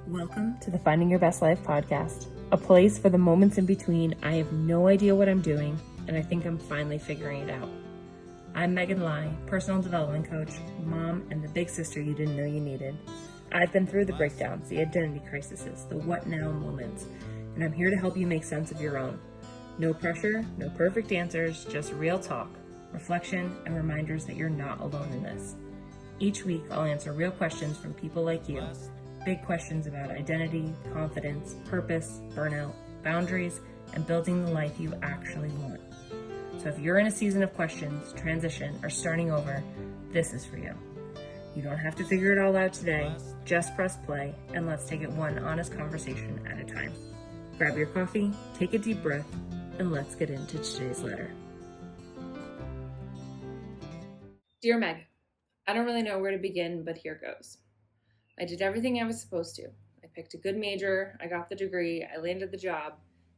Welcome to the Finding Your Best Life podcast, a place for the moments in between. I have no idea what I'm doing, and I think I'm finally figuring it out. I'm Megan Lai, personal development coach, mom, and the big sister you didn't know you needed. I've been through the breakdowns, the identity crises, the what now moments, and I'm here to help you make sense of your own. No pressure, no perfect answers, just real talk, reflection, and reminders that you're not alone in this. Each week, I'll answer real questions from people like you. Big questions about identity, confidence, purpose, burnout, boundaries, and building the life you actually want. So if you're in a season of questions, transition, or starting over, this is for you. You don't have to figure it all out today. Just press play, and let's take it one honest conversation at a time. Grab your coffee, take a deep breath, and let's get into today's letter. Dear Meg, I don't really know where to begin, but here goes. I did everything I was supposed to. I picked a good major, I got the degree, I landed the job,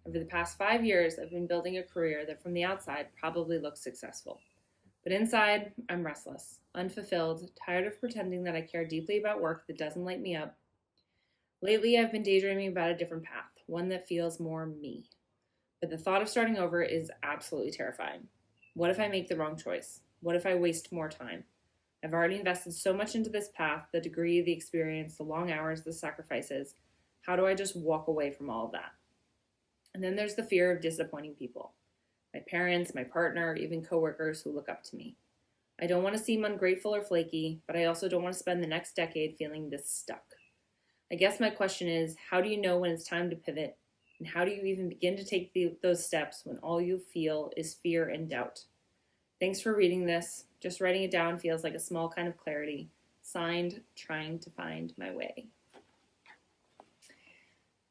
and for the past 5 years, I've been building a career that from the outside probably looks successful. But inside, I'm restless, unfulfilled, tired of pretending that I care deeply about work that doesn't light me up. Lately, I've been daydreaming about a different path, one that feels more me. But the thought of starting over is absolutely terrifying. What if I make the wrong choice? What if I waste more time? I've already invested so much into this path, the degree, the experience, the long hours, the sacrifices. How do I just walk away from all of that? And then there's the fear of disappointing people. My parents, my partner, even coworkers who look up to me. I don't want to seem ungrateful or flaky, but I also don't want to spend the next decade feeling this stuck. I guess my question is, how do you know when it's time to pivot? And how do you even begin to take those steps when all you feel is fear and doubt? Thanks for reading this. Just writing it down feels like a small kind of clarity. Signed, Trying to Find My Way.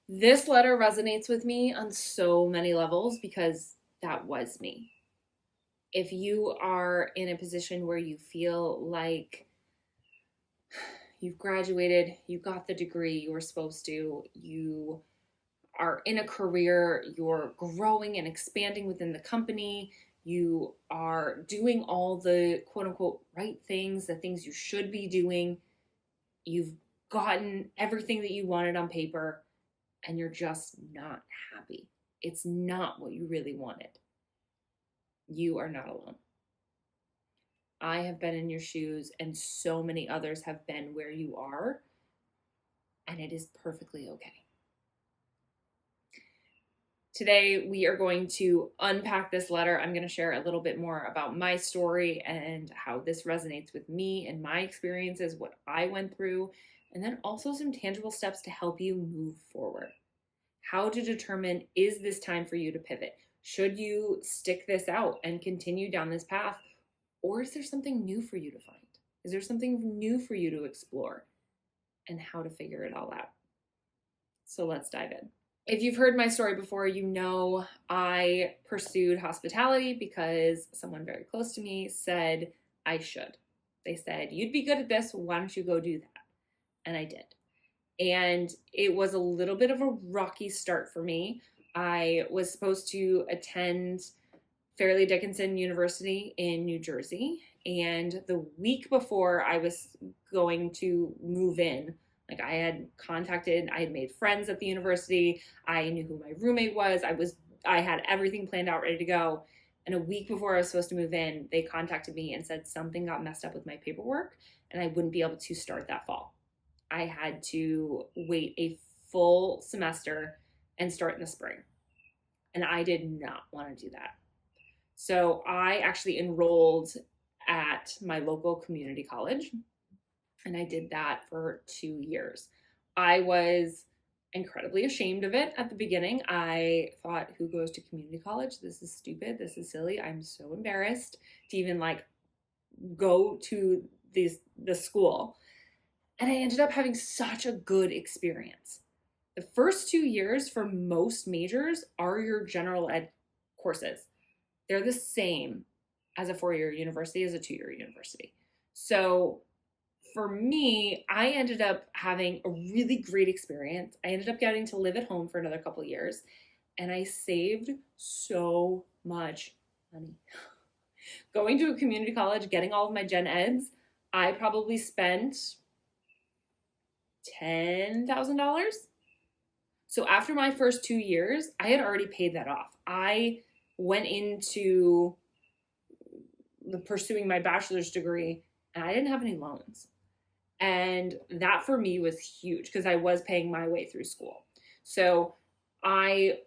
This letter resonates with me on so many levels because that was me. If you are in a position where you feel like you've graduated, you got the degree you were supposed to, you are in a career, you're growing and expanding within the company, you are doing all the quote unquote right things, the things you should be doing. You've gotten everything that you wanted on paper and you're just not happy. It's not what you really wanted. You are not alone. I have been in your shoes and so many others have been where you are, and it is perfectly okay. Today, we are going to unpack this letter. I'm going to share a little bit more about my story and how this resonates with me and my experiences, what I went through, and then also some tangible steps to help you move forward. How to determine, is this time for you to pivot? Should you stick this out and continue down this path? Or is there something new for you to find? Is there something new for you to explore? And how to figure it all out. So let's dive in. If you've heard my story before, you know I pursued hospitality because someone very close to me said I should. They said, you'd be good at this, why don't you go do that? And I did. And it was a little bit of a rocky start for me. I was supposed to attend Fairleigh Dickinson University in New Jersey. And the week before I was going to move in, I had made friends at the university. I knew who my roommate was. I had everything planned out, ready to go. And a week before I was supposed to move in, they contacted me and said something got messed up with my paperwork and I wouldn't be able to start that fall. I had to wait a full semester and start in the spring. And I did not want to do that. So I actually enrolled at my local community college. And I did that for 2 years. I was incredibly ashamed of it at the beginning. I thought, who goes to community college? This is stupid. This is silly. I'm so embarrassed to even go to the school. And I ended up having such a good experience. The first 2 years for most majors are your general ed courses. They're the same as a 4-year university, as a 2-year university. So for me, I ended up having a really great experience. I ended up getting to live at home for another couple of years, and I saved so much money. Going to a community college, getting all of my gen eds, I probably spent $10,000. So after my first 2 years, I had already paid that off. I went into pursuing my bachelor's degree and I didn't have any loans. And that for me was huge because I was paying my way through school. So I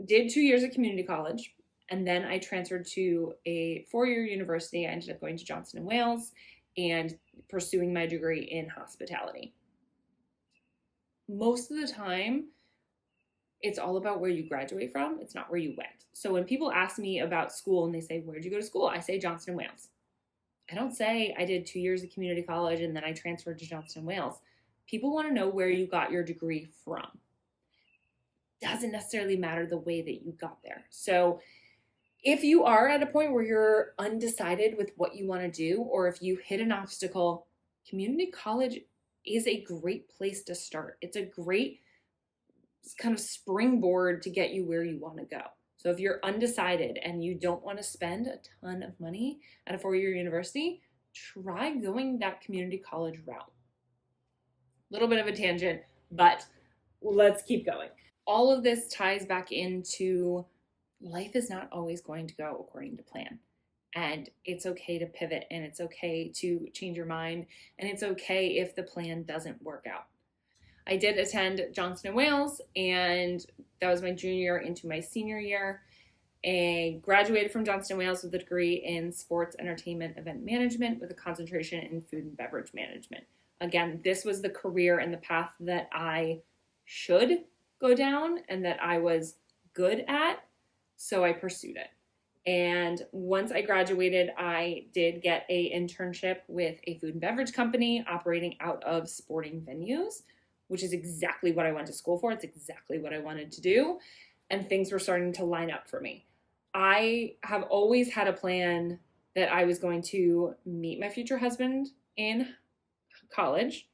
did 2 years at community college, and then I transferred to a 4-year university. I ended up going to Johnson & Wales and pursuing my degree in hospitality. Most of the time, it's all about where you graduate from. It's not where you went. So when people ask me about school and they say, where'd you go to school? I say Johnson & Wales. I don't say I did 2 years at community college and then I transferred to Johnson & Wales. People want to know where you got your degree from. Doesn't necessarily matter the way that you got there. So if you are at a point where you're undecided with what you want to do, or if you hit an obstacle, community college is a great place to start. It's a great kind of springboard to get you where you want to go. So if you're undecided and you don't want to spend a ton of money at a 4-year university, try going that community college route. A little bit of a tangent, but let's keep going. All of this ties back into life is not always going to go according to plan. And it's okay to pivot, and it's okay to change your mind, and it's okay if the plan doesn't work out. I did attend Johnson & Wales, and that was my junior year into my senior year. I graduated from Johnson & Wales with a degree in sports, entertainment, event management with a concentration in food and beverage management. Again, this was the career and the path that I should go down and that I was good at, so I pursued it. And once I graduated, I did get an internship with a food and beverage company operating out of sporting venues, which is exactly what I went to school for. It's exactly what I wanted to do. And things were starting to line up for me. I have always had a plan that I was going to meet my future husband in college.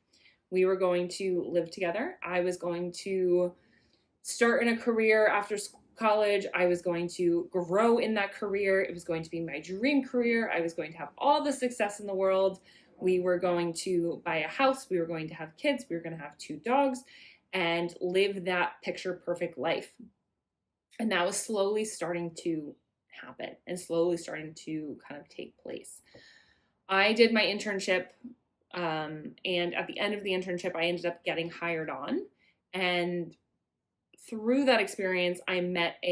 We were going to live together. I was going to start in a career after college. I was going to grow in that career. It was going to be my dream career. I was going to have all the success in the world. We were going to buy a house. We were going to have kids. We were going to have 2 dogs and live that picture perfect life. And that was slowly starting to happen and slowly starting to kind of take place. I did my internship, and at the end of the internship, I ended up getting hired on. And through that experience, I met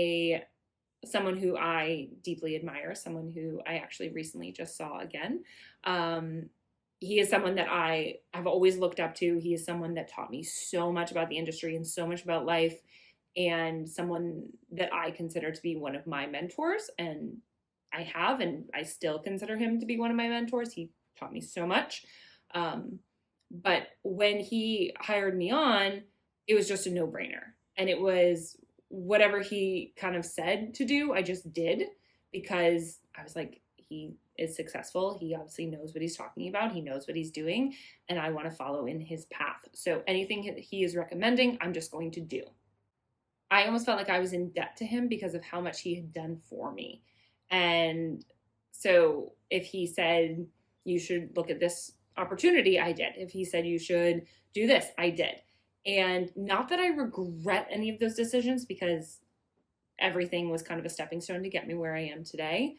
someone who I deeply admire, someone who I actually recently just saw again. He is someone that I have always looked up to. He is someone that taught me so much about the industry and so much about life, and someone that I consider to be one of my mentors. And I still consider him to be one of my mentors. He taught me so much. But when he hired me on, it was just a no-brainer. And it was whatever he kind of said to do, I just did, because I was like, he is successful. He obviously knows what he's talking about. He knows what he's doing, and I want to follow in his path. So anything he is recommending, I'm just going to do. I almost felt like I was in debt to him because of how much he had done for me. And so if he said, you should look at this opportunity, I did. If he said you should do this, I did. And not that I regret any of those decisions, because everything was kind of a stepping stone to get me where I am today.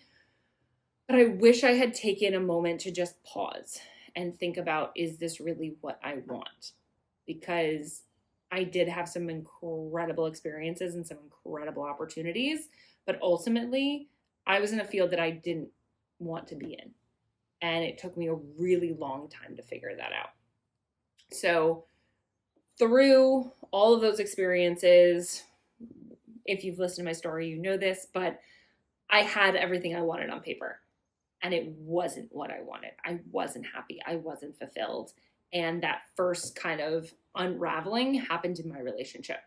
But I wish I had taken a moment to just pause and think about, is this really what I want? Because I did have some incredible experiences and some incredible opportunities, but ultimately I was in a field that I didn't want to be in. And it took me a really long time to figure that out. So through all of those experiences, if you've listened to my story, you know this, but I had everything I wanted on paper, and it wasn't what I wanted. I wasn't happy. I wasn't fulfilled. And that first kind of unraveling happened in my relationship.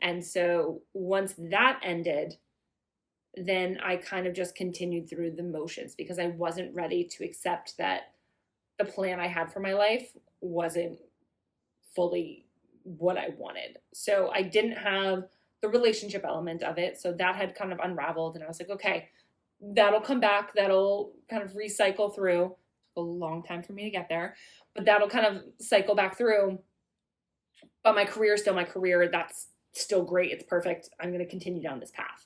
And so once that ended, then I kind of just continued through the motions, because I wasn't ready to accept that the plan I had for my life wasn't fully what I wanted. So I didn't have the relationship element of it. So that had kind of unraveled, and I was like, okay, that'll come back. That'll kind of recycle through. It took a long time for me to get there, but that'll kind of cycle back through. but my career is still my career. That's still great. It's perfect. I'm going to continue down this path.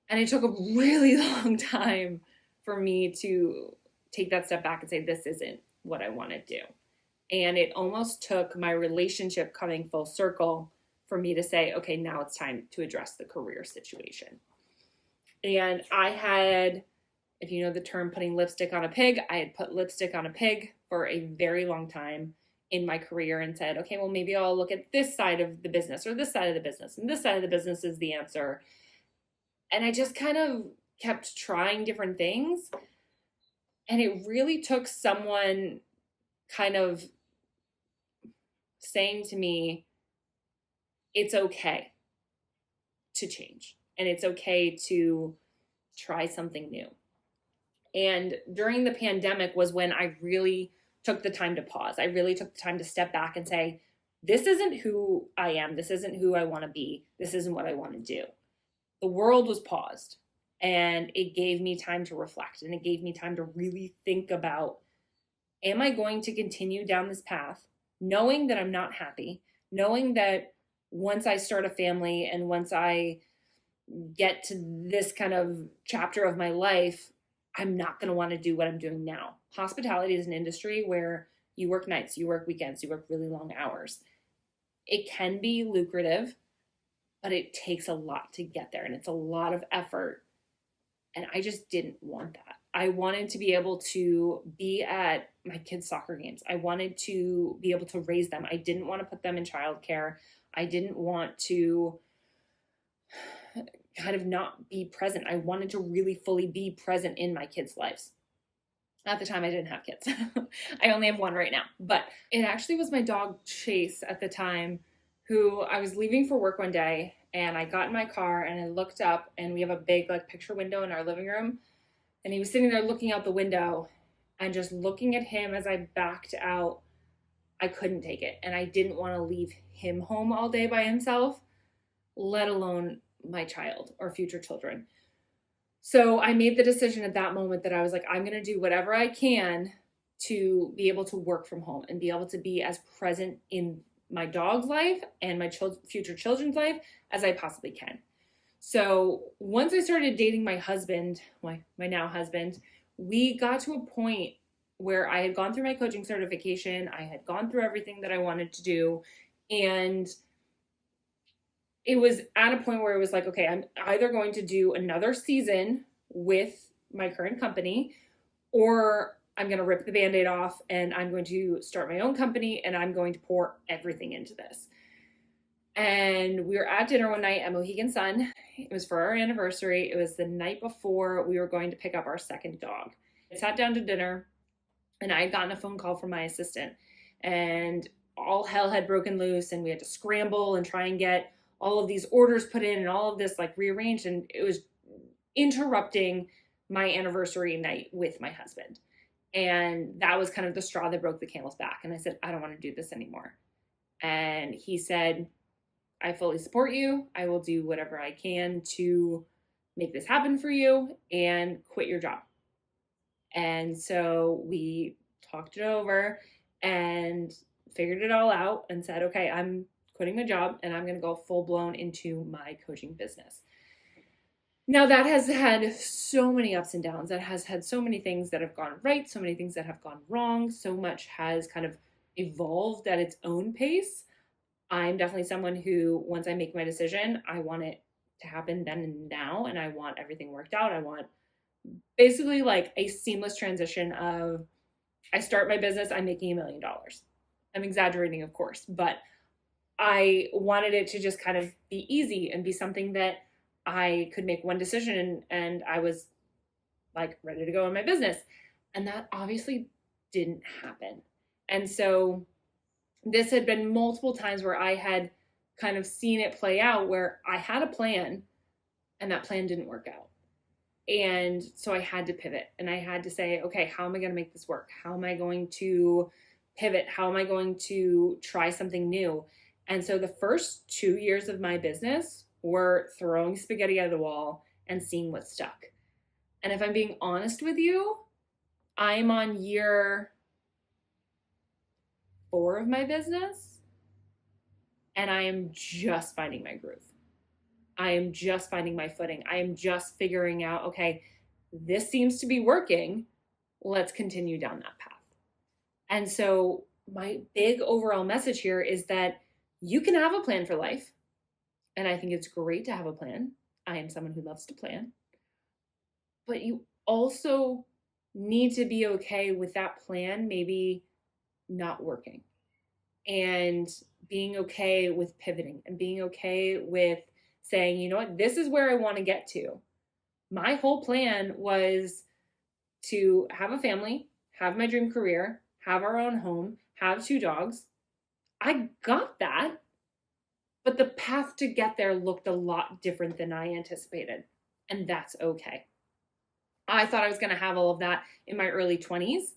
And it took a really long time for me to take that step back and say, this isn't what I want to do. And it almost took my relationship coming full circle for me to say, okay, now it's time to address the career situation. And I had, if you know the term putting lipstick on a pig, I had put lipstick on a pig for a very long time in my career and said, okay, well, maybe I'll look at this side of the business or this side of the business, and this side of the business is the answer. And I just kind of kept trying different things. And it really took someone kind of saying to me, it's okay to change and it's okay to try something new. And during the pandemic was when I really took the time to pause. I really took the time to step back and say, this isn't who I am. This isn't who I want to be. This isn't what I want to do. The world was paused, and it gave me time to reflect, and it gave me time to really think about, am I going to continue down this path knowing that I'm not happy, knowing that once I start a family and once I get to this kind of chapter of my life, I'm not going to want to do what I'm doing now. Hospitality is an industry where you work nights, you work weekends, you work really long hours. It can be lucrative, but it takes a lot to get there, and it's a lot of effort. And I just didn't want that. I wanted to be able to be at my kids' soccer games. I wanted to be able to raise them. I didn't want to put them in childcare. I didn't want to kind of not be present. I wanted to really fully be present in my kids' lives. At the time, I didn't have kids. I only have one right now. But it actually was my dog, Chase, at the time, who I was leaving for work one day, and I got in my car and I looked up, and we have a big picture window in our living room. And he was sitting there looking out the window, and just looking at him as I backed out, I couldn't take it. And I didn't want to leave him home all day by himself, let alone my child or future children. So I made the decision at that moment that I was like, I'm going to do whatever I can to be able to work from home and be able to be as present in my dog's life and my future children's life as I possibly can. So once I started dating my husband, my now husband, we got to a point where I had gone through my coaching certification. I had gone through everything that I wanted to do. And it was at a point where it was like, okay, I'm either going to do another season with my current company, or I'm going to rip the Band-Aid off and I'm going to start my own company and I'm going to pour everything into this. And we were at dinner one night at Mohegan Sun. It was for our anniversary. It was the night before we were going to pick up our second dog. I sat down to dinner and I had gotten a phone call from my assistant, and all hell had broken loose and we had to scramble and try and get all of these orders put in and all of this rearranged, and it was interrupting my anniversary night with my husband. And that was kind of the straw that broke the camel's back. And I said, I don't want to do this anymore. And he said, I fully support you. I will do whatever I can to make this happen for you, and quit your job. And so we talked it over and figured it all out and said, okay, I'm quitting my job and I'm going to go full blown into my coaching business. Now that has had so many ups and downs. That has had so many things that have gone right, so many things that have gone wrong. So much has kind of evolved at its own pace. I'm definitely someone who, once I make my decision, I want it to happen then and now, and I want everything worked out. I want basically a seamless transition of, I start my business, I'm making $1 million. I'm exaggerating, of course, but I wanted it to just kind of be easy and be something that I could make one decision and I was ready to go in my business. And that obviously didn't happen. And so this had been multiple times where I had kind of seen it play out, where I had a plan and that plan didn't work out. And so I had to pivot, and I had to say, okay, how am I going to make this work? How am I going to pivot? How am I going to try something new? And so the first 2 years of my business were throwing spaghetti at the wall and seeing what stuck. And if I'm being honest with you, I'm on year 4 of my business. and I am just finding my groove. I am just finding my footing. I am just figuring out, okay, this seems to be working. Let's continue down that path. And so, my big overall message here is that you can have a plan for life. And I think it's great to have a plan. I am someone who loves to plan. But you also need to be okay with that plan maybe not working, and being okay with pivoting, and being okay with saying, you know what, this is where I want to get to. My whole plan was to have a family, have my dream career, have our own home, have 2 dogs. I got that, but the path to get there looked a lot different than I anticipated, and that's okay. I thought I was going to have all of that in my early 20s,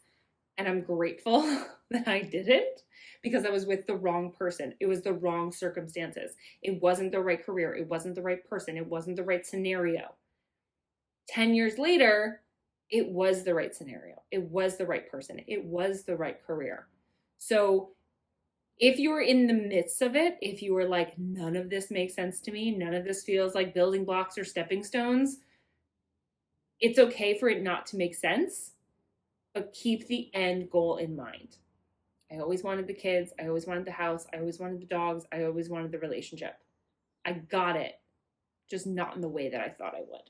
and I'm grateful that I didn't, because I was with the wrong person. It was the wrong circumstances. It wasn't the right career. It wasn't the right person. It wasn't the right scenario. 10 years later, it was the right scenario. It was the right person. It was the right career. So if you're in the midst of it, if you were like, none of this makes sense to me, none of this feels like building blocks or stepping stones, it's okay for it not to make sense, but keep the end goal in mind. I always wanted the kids. I always wanted the house. I always wanted the dogs. I always wanted the relationship. I got it, just not in the way that I thought I would.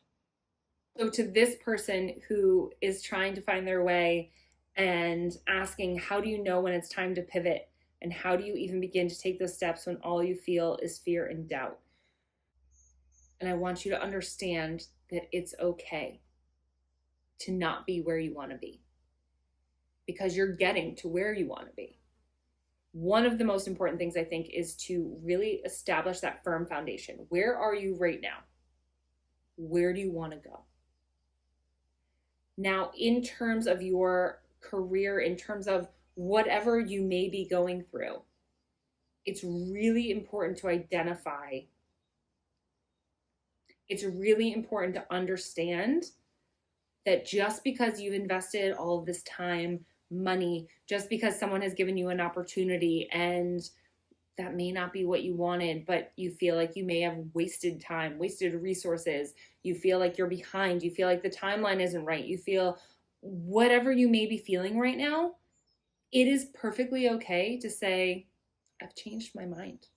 So to this person who is trying to find their way and asking, how do you know when it's time to pivot? And how do you even begin to take those steps when all you feel is fear and doubt? And I want you to understand that it's okay to not be where you want to be, because you're getting to where you want to be. One of the most important things, I think, is to really establish that firm foundation. Where are you right now? Where do you want to go? Now, in terms of your career, in terms of whatever you may be going through, it's really important to identify. It's really important to understand that just because you've invested all of this time, money, just because someone has given you an opportunity and that may not be what you wanted, but you feel like you may have wasted time, wasted resources, you feel like you're behind, you feel like the timeline isn't right, you feel whatever you may be feeling right now, it is perfectly okay to say, I've changed my mind.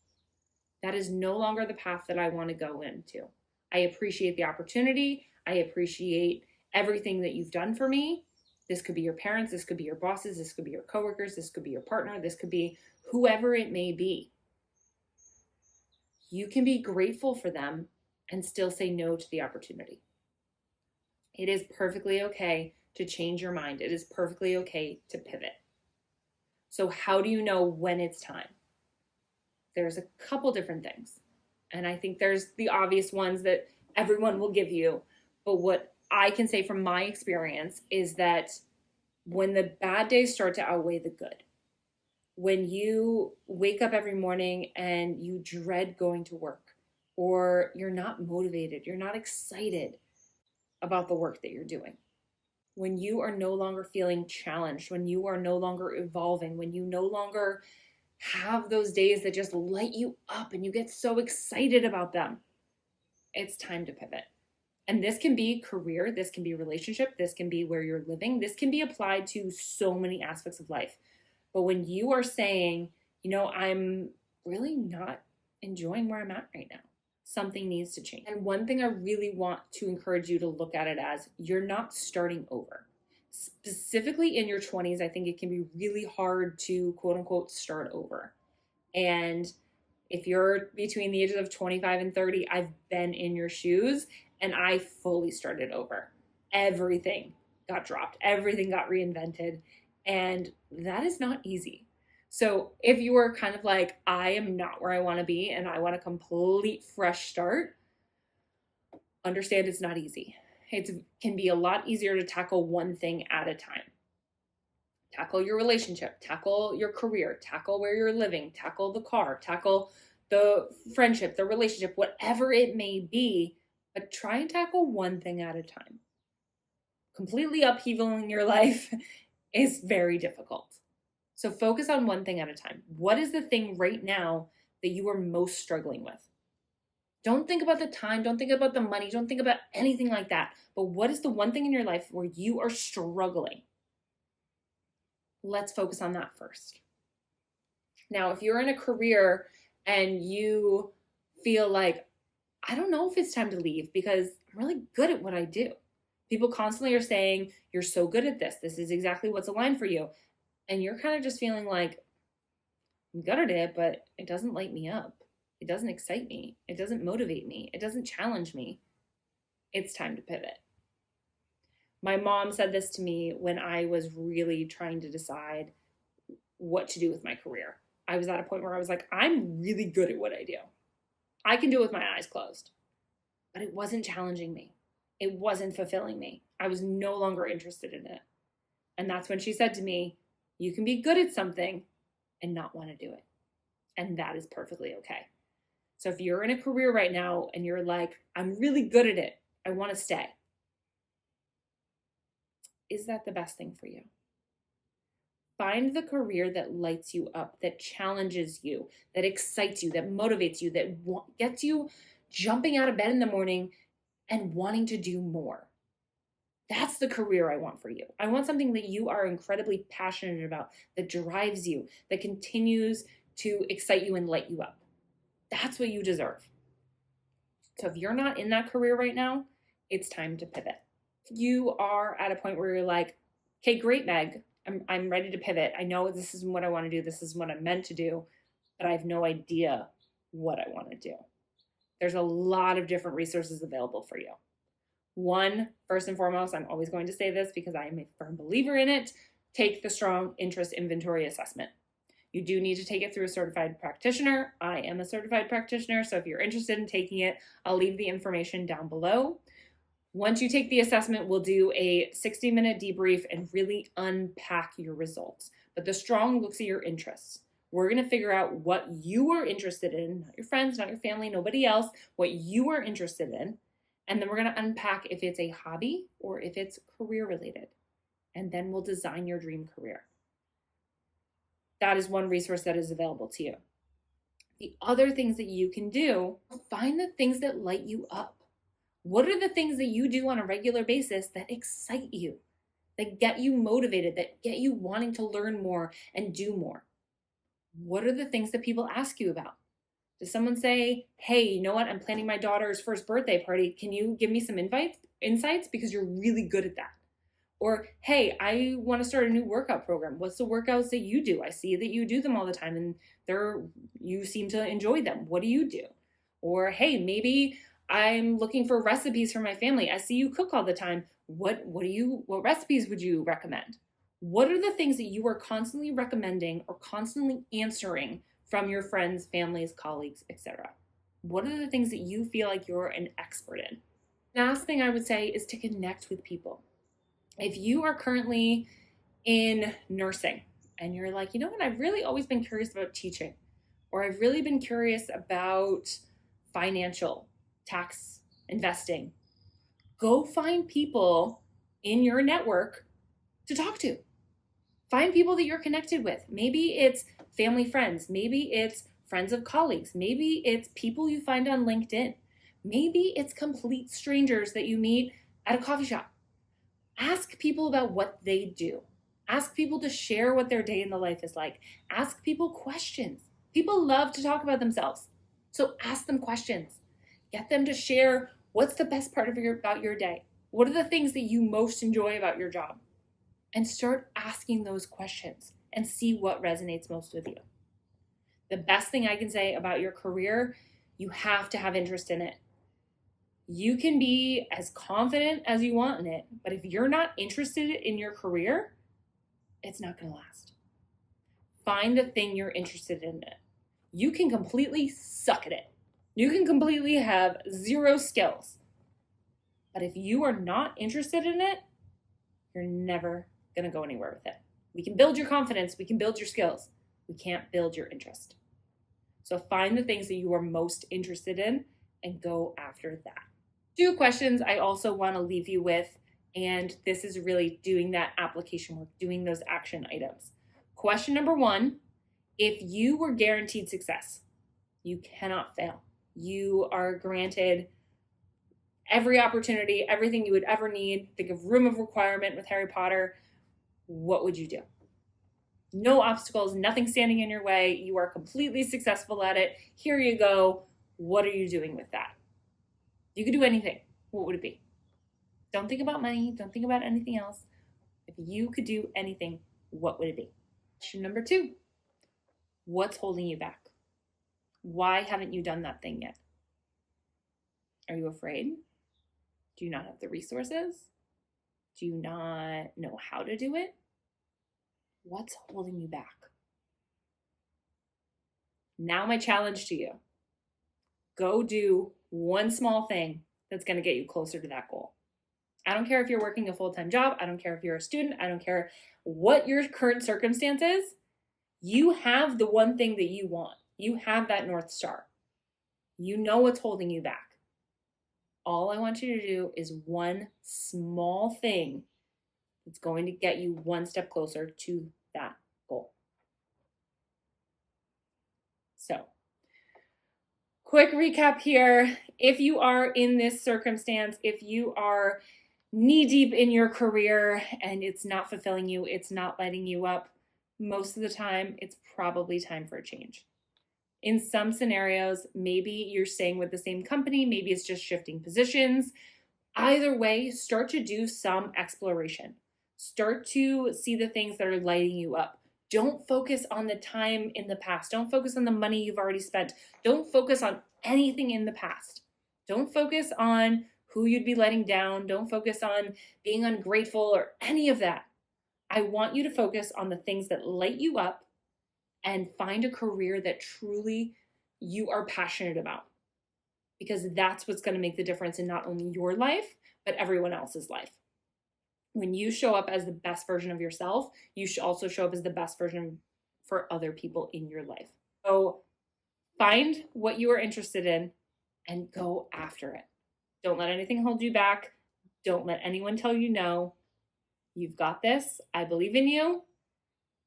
That is no longer the path that I want to go into. I appreciate the opportunity. I appreciate everything that you've done for me. This could be your parents, this could be your bosses, this could be your coworkers, this could be your partner, this could be whoever it may be. You can be grateful for them and still say no to the opportunity. It is perfectly okay to change your mind. It is perfectly okay to pivot. So how do you know when it's time? There's a couple different things. And I think there's the obvious ones that everyone will give you. But what I can say from my experience is that when the bad days start to outweigh the good, when you wake up every morning and you dread going to work, or you're not motivated, you're not excited about the work that you're doing, when you are no longer feeling challenged, when you are no longer evolving, when you no longer have those days that just light you up and you get so excited about them, it's time to pivot. And this can be career, this can be relationship, this can be where you're living, this can be applied to so many aspects of life. But when you are saying, I'm really not enjoying where I'm at right now, something needs to change. And one thing I really want to encourage you to look at it as, you're not starting over. Specifically in your 20s, I think it can be really hard to quote unquote start over. And if you're between the ages of 25 and 30, I've been in your shoes and I fully started over. Everything got dropped, everything got reinvented. And that is not easy. So if you are kind of like, I am not where I want to be and I want a complete fresh start, understand it's not easy. It can be a lot easier to tackle one thing at a time. Tackle your relationship, tackle your career, tackle where you're living, tackle the car, tackle the friendship, the relationship, whatever it may be, but try and tackle one thing at a time. Completely upheavaling your life is very difficult. So focus on one thing at a time. What is the thing right now that you are most struggling with? Don't think about the time, don't think about the money, don't think about anything like that. But what is the one thing in your life where you are struggling? Let's focus on that first. Now, if you're in a career and you feel like, I don't know if it's time to leave because I'm really good at what I do. People constantly are saying, you're so good at this. This is exactly what's aligned for you. And you're kind of just feeling like, I'm good at it, but it doesn't light me up. It doesn't excite me. It doesn't motivate me. It doesn't challenge me. It's time to pivot. My mom said this to me when I was really trying to decide what to do with my career. I was at a point where I was like, I'm really good at what I do. I can do it with my eyes closed. But it wasn't challenging me. It wasn't fulfilling me. I was no longer interested in it. And that's when she said to me, you can be good at something and not want to do it. And that is perfectly okay. So if you're in a career right now and you're like, I'm really good at it, I want to stay. Is that the best thing for you? Find the career that lights you up, that challenges you, that excites you, that motivates you, that gets you jumping out of bed in the morning and wanting to do more. That's the career I want for you. I want something that you are incredibly passionate about, that drives you, that continues to excite you and light you up. That's what you deserve. So if you're not in that career right now, it's time to pivot. If you are at a point where you're like, okay, great, Meg, I'm ready to pivot. I know this isn't what I want to do. This is what I'm meant to do, but I have no idea what I want to do. There's a lot of different resources available for you. One, first and foremost, I'm always going to say this because I am a firm believer in it, take the Strong Interest Inventory Assessment. You do need to take it through a certified practitioner. I am a certified practitioner, so if you're interested in taking it, I'll leave the information down below. Once you take the assessment, we'll do a 60-minute debrief and really unpack your results. But the Strong looks at your interests. We're going to figure out what you are interested in, not your friends, not your family, nobody else, what you are interested in. And then we're going to unpack if it's a hobby or if it's career related. And then we'll design your dream career. That is one resource that is available to you. The other things that you can do, find the things that light you up. What are the things that you do on a regular basis that excite you, that get you motivated, that get you wanting to learn more and do more? What are the things that people ask you about? Does someone say, hey, you know what? I'm planning my daughter's first birthday party. Can you give me some insights? Because you're really good at that. Or, hey, I want to start a new workout program. What's the workouts that you do? I see that you do them all the time and you seem to enjoy them. What do you do? Or, hey, maybe I'm looking for recipes for my family. I see you cook all the time. What recipes would you recommend? What are the things that you are constantly recommending or constantly answering from your friends, families, colleagues, etc.? What are the things that you feel like you're an expert in? Last thing I would say is to connect with people. If you are currently in nursing and you're like, you know what, I've really always been curious about teaching, or I've really been curious about financial, tax, investing, go find people in your network to talk to. Find people that you're connected with. Maybe it's family friends. Maybe it's friends of colleagues. Maybe it's people you find on LinkedIn. Maybe it's complete strangers that you meet at a coffee shop. Ask people about what they do. Ask people to share what their day in the life is like. Ask people questions. People love to talk about themselves. So ask them questions. Get them to share what's the best part about your day. What are the things that you most enjoy about your job? And start asking those questions and see what resonates most with you. The best thing I can say about your career, you have to have interest in it. You can be as confident as you want in it, but if you're not interested in your career, it's not going to last. Find the thing you're interested in it. You can completely suck at it. You can completely have zero skills. But if you are not interested in it, you're never going to go anywhere with it. We can build your confidence. We can build your skills. We can't build your interest. So find the things that you are most interested in and go after that. 2 questions I also want to leave you with, and this is really doing that application work, doing those action items. Question number 1, if you were guaranteed success, You cannot fail. You are granted every opportunity, everything you would ever need. Think of room of requirement with Harry Potter. What would you do? No obstacles, nothing standing in your way. You are completely successful at it. Here you go. What are you doing with that? You could do anything. What would it be? Don't think about money. Don't think about anything else. If you could do anything, what would it be? Question number 2. What's holding you back? Why haven't you done that thing yet? Are you afraid? Do you not have the resources? Do you not know how to do it? What's holding you back? Now my challenge to you. Go do one small thing that's going to get you closer to that goal. I don't care if you're working a full-time job. I don't care if you're a student. I don't care what your current circumstance is. You have the one thing that you want. You have that North Star. You know what's holding you back. All I want you to do is one small thing that's going to get you one step closer to that goal. So, quick recap here. If you are in this circumstance, if you are knee deep in your career and it's not fulfilling you, it's not lighting you up, most of the time, it's probably time for a change. In some scenarios, maybe you're staying with the same company, maybe it's just shifting positions. Either way, start to do some exploration. Start to see the things that are lighting you up. Don't focus on the time in the past. Don't focus on the money you've already spent. Don't focus on anything in the past. Don't focus on who you'd be letting down. Don't focus on being ungrateful or any of that. I want you to focus on the things that light you up and find a career that truly you are passionate about, because that's what's going to make the difference in not only your life, but everyone else's life. When you show up as the best version of yourself, you should also show up as the best version for other people in your life. So find what you are interested in and go after it. Don't let anything hold you back. Don't let anyone tell you no. You've got this. I believe in you.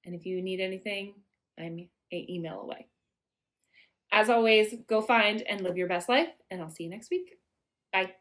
And if you need anything, I'm an email away. As always, go find and live your best life, and I'll see you next week. Bye.